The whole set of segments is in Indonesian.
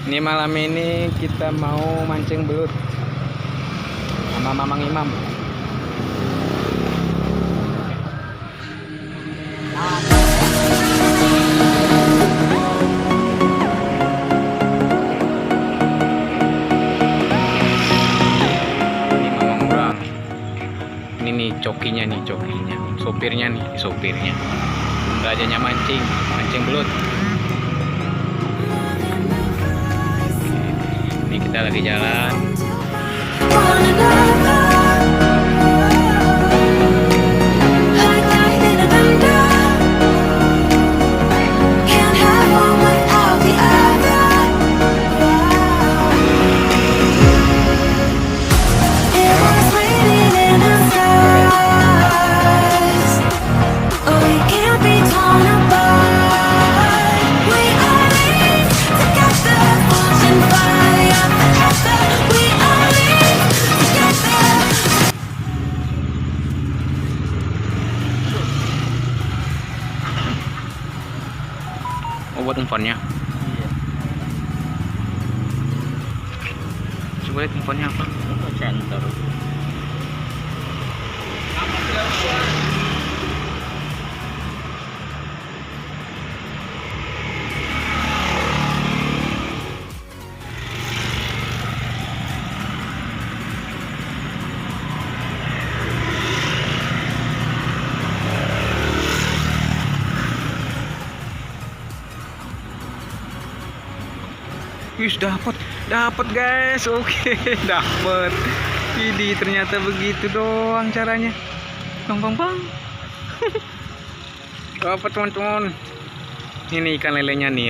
Ini malam ini kita mau mancing belut sama Mamang Imam. Ini Mamang Urang. Ini nih cokinya, sopirnya nih, sopirnya. Rajanya mancing belut. Ini kita lagi jalan. Oh, buat umpannya. Iya. Coba lihat umpannya apa? Center. Wih, dapat guys. Oke, dapat. Ini ternyata begitu doang caranya. Bang. Dapat teman-teman. Ini ikan lelenya nih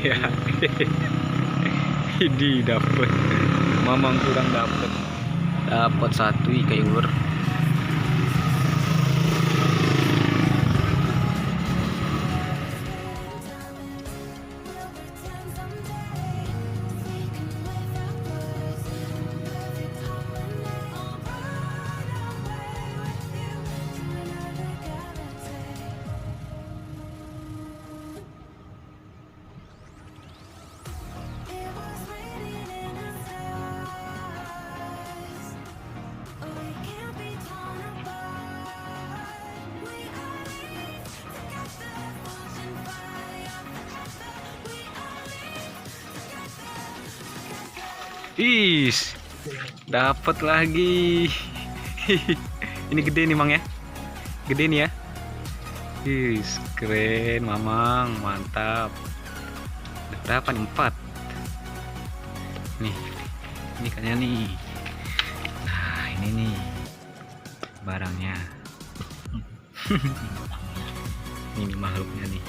ya. Ini dapat. Mamang kurang dapat. Dapat satu ikan ular. Is, dapat lagi. Ini gede nih Mang ya, gede nih ya. Is, keren Mamang, mantap. Berapa nih? 4. Nih, ini ikannya nih. Nah, ini nih barangnya. Ini makhluknya nih.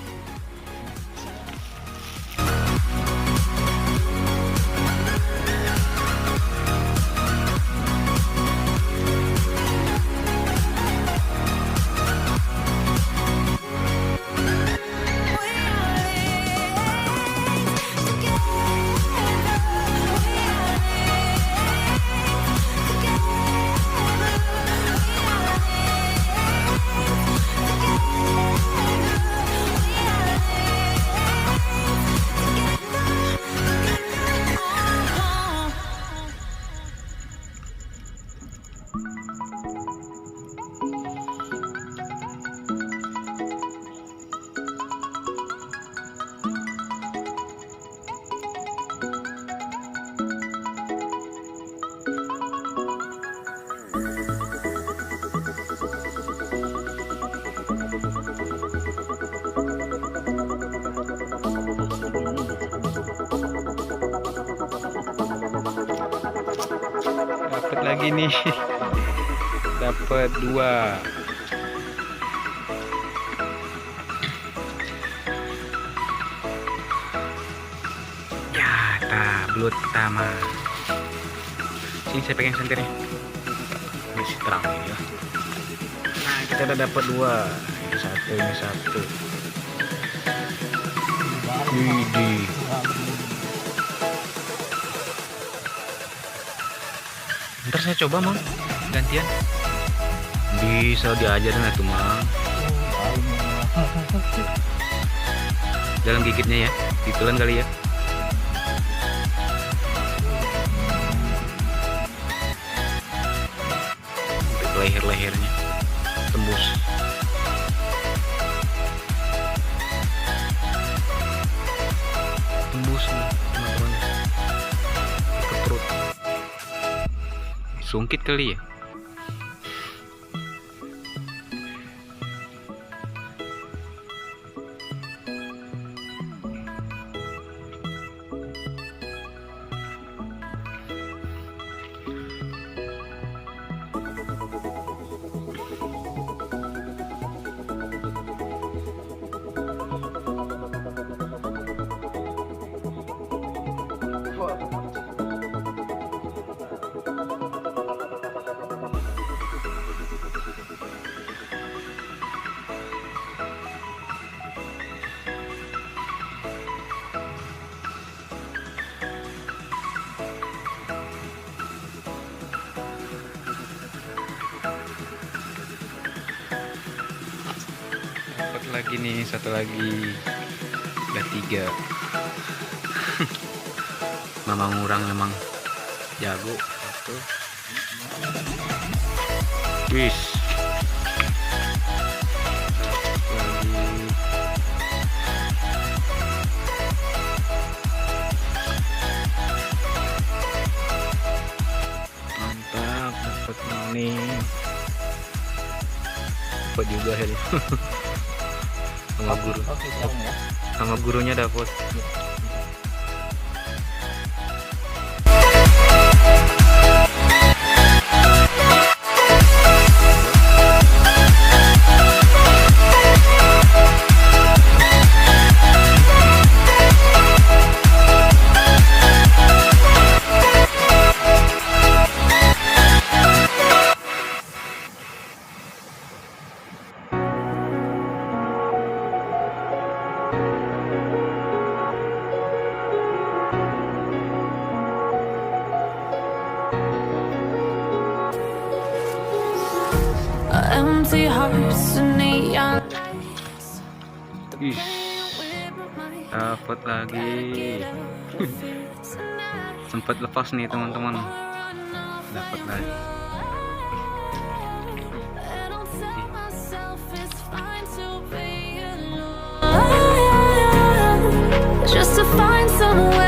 Dapat lagi nih. Dapat 2. Ya, belut pertama. Sini saya pegang sentirnya. Masih terang ya. Nah, kita udah dapat 2. Ini satu. Widih. Ntar saya coba Mang, gantian. Bisa diajarin atuh Mang. Dalam gigitnya ya, ditelan kali ya. leher-lehernya tembus. Tembus nih teman-teman ke perut. Sungkit kali ya. Dapat lagi nih, satu lagi, udah 3. Memang orang memang jago tuh. Wis mantap, dapat nih, dapat juga Heli. Sama guru, sama gurunya dapat. Empty hearts and neon. Ih, dapat lagi. Sempat lepas nih teman-teman, dapat lagi. Just to find someone